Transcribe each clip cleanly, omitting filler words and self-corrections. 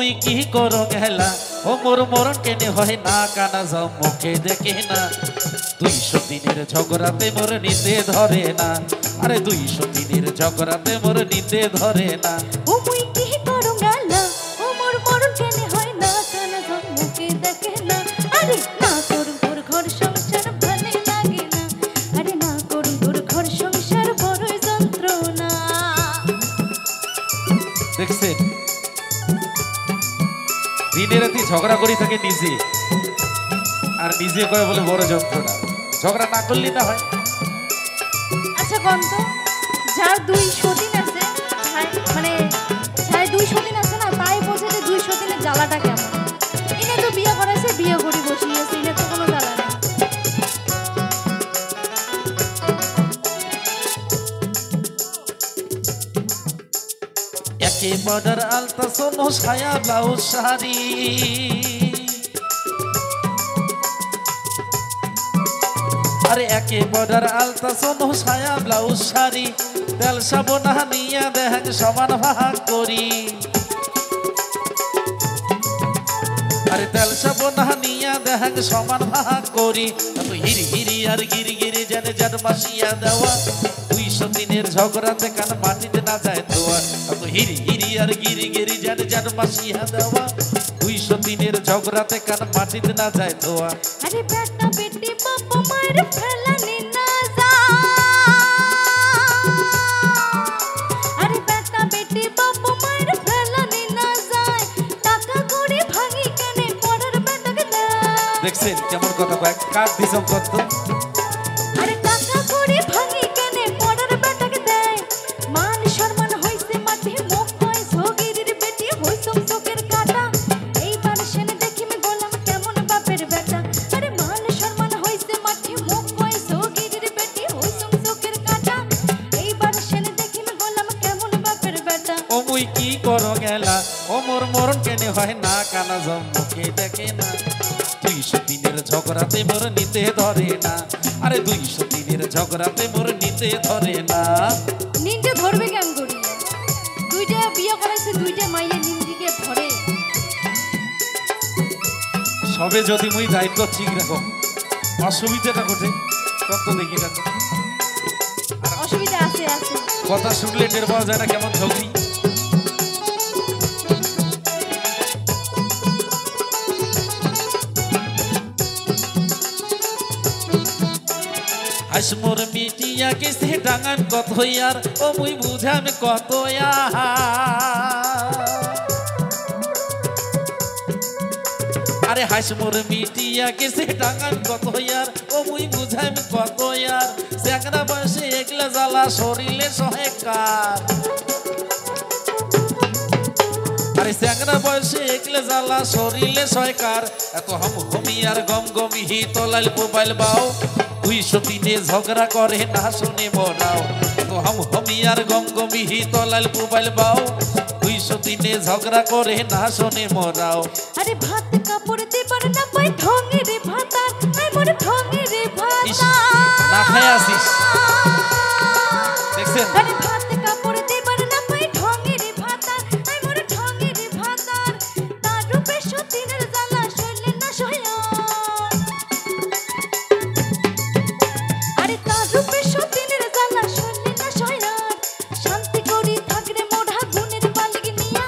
মুই কি করো গেলা ও মোর মরণ কেনে হয় না কানা যাও মুখে দেখে না 200 দিনের ঝগড়াতে মোর নিতে ধরে না আরে 200 দিনের ঝগড়াতে মোর নিতে ধরে না ও মুই কি করো গেলা ও মোর মরণ কেনে হয় না কানা যাও মুখে দেখে না আরে না করুন তোর ঘর সংসার ভালো লাগে না আরে না করুন তোর ঘর সংসার বড় যন্ত্রণা দেখছেন দিনে রাতে ঝগড়া করি থাকে নিজে আর নিজে কয় বলে বড় যন্ত্রণা ঝগড়া না করলে না হয় আচ্ছা গন্ত যার 200 দিন আছে মানে যার 200 দিন আছে না তাই বোঝে যে 200 দিনের জ্বালাটা কেমন ইনে তো বিয়ে করেছে বিয়ে করে বসিয়েছে ইনে তো কোনো জ্বালা নেই একে বর্ডার আলতা সোনো ছায়া ব্লাউজ শাড়ি আরে একে বর্ডার আলতা সোনো ছায়া ব্লাউজ শাড়ি তেল সাবন নিয়া দেখ সমান ভাগ করি আরে তেল সাবন নিয়া দেখ সমান ভাগ করি হিরি হিরি আর গিরি গিরি জেনে যেন মাসিয়া দেওয়া 200 দিনের ঝগড়াতে কান মাটিতে না যায় তোয়া হিরি হিরি আর গিরি গিরি জেনে যেন মাসিয়া দেওয়া 200 দিনের ঝগড়াতে কান মাটিতে না যায় তোয়া আরে বেটা বেটি বাপ মার ফেলানি না যা আরে বেটা বেটি বাপ মার ফেলানি না যায় টাকা করে ভাঙি কেনে পড়ার বেটাকে না দেখছেন কেমন কথা কয় কাট দিছম কত আরে টাকা করে ভাঙি কেনে পড়ার বেটাকে দেয় মান সম্মান হইছে মাটি মুখ কয় সগিরির বেটি হইছম চোখের কাটা এইবার সেনে দেখিমে গোলাম কেমন বাপের বেটা আরে মান সম্মান হইছে মাটি মুখ কয় সগিরির বেটি হইছম চোখের কাটা এইবার সেনে দেখিমে গোলাম কেমন বাপের বেটা ও মুই কি করো গেলা ও মোর মরণ কেনে হয় না কানা যাও মুখে দেখে না 200 দিনের ঝগড়াতে মোর নিতে ধরে না আরে 200 দিনের ঝগড়াতে মোর নিতে ধরে না নিন্দে ধরবে কেন করি দুইটা বিয়ে করেছে দুইটা মাইয়া নিন্দিকে ধরে সবে যদি মুই দায়িত্ব ঠিক রাখো অসুবিধাটা ঘটে তত দেখি না অসুবিধা আছে আছে কথা শুনলে টের পাওয়া যায় না কেমন ঝগড়ি আজ মোর মিটিয়া গেছে ডাঙান কত ইয়ার ও মুই বুঝাম কত আরে হাস মোর মিটিয়া গেছে ডাঙান কত ইয়ার ও মুই বুঝাম কত ইয়ার সেকনা বসে একলা জ্বালা শরীরে সহায়কার আরে সেকনা বসে একলা জ্বালা শরীরে সহায়কার এত হমি আর গম গমি হি তোলাল মোবাইল বাও 200 দিনে ঝগড়া করে না শুনে মরাও তো হমি আর গম গমি হি তোলাল মোবাইল বাও 200 দিনে ঝগড়া করে না শুনে মরাও আরে ভাত কাপড় দেবার না পাই ঢঙ্গে রে ভাতার আই মোর ঢঙ্গে রে ভাতার না খায় আসিস দেখছেন আরে ভাত কাপড় দেবার না পাই ঢঙ্গে রে ভাতার আই মোর ঢঙ্গে রে ভাতার তার রূপে সতীনের জ্বালা সইলে না সয়া আরে তার রূপে সতীনের জ্বালা সইলে না সয়া শান্তি করি থাকরে মোড়া গুণের বালিক নিয়া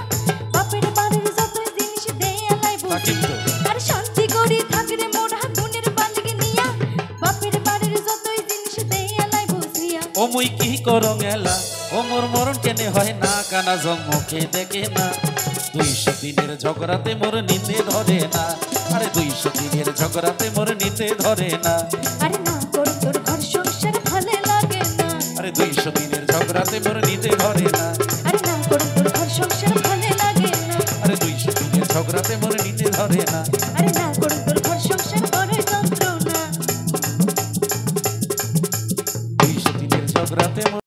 বাপের বাড়ির যত জিনিস দেয়া লাইব কিন্তু আরে শান্তি করি থাকরে মোড়া গুণের বালিক নিয়া বাপের বাড়ির যত জিনিস দেয়া লাইব সিয়া ও মুই কি করো গেলা ও মোর মরণ কেনে হয় না কানা যাও মুখে দেখে না 200 দিনের ঝগড়াতে মোর নিতে ধরে না আরে 200 দিনের ঝগড়াতে মোর নিতে ধরে না আরে না করুন তোর ঘর সংসার ভালো লাগে না আরে 200 দিনের ঝগড়াতে মোর নিতে ধরে না আরে না করুন তোর ঘর সংসার ভালো লাগে না আরে 200 দিনের ঝগড়াতে মোর নিতে ধরে না আরে না করুন তোর ঘর সংসার বড় যন্ত্রণা 200 দিনের ঝগড়াতে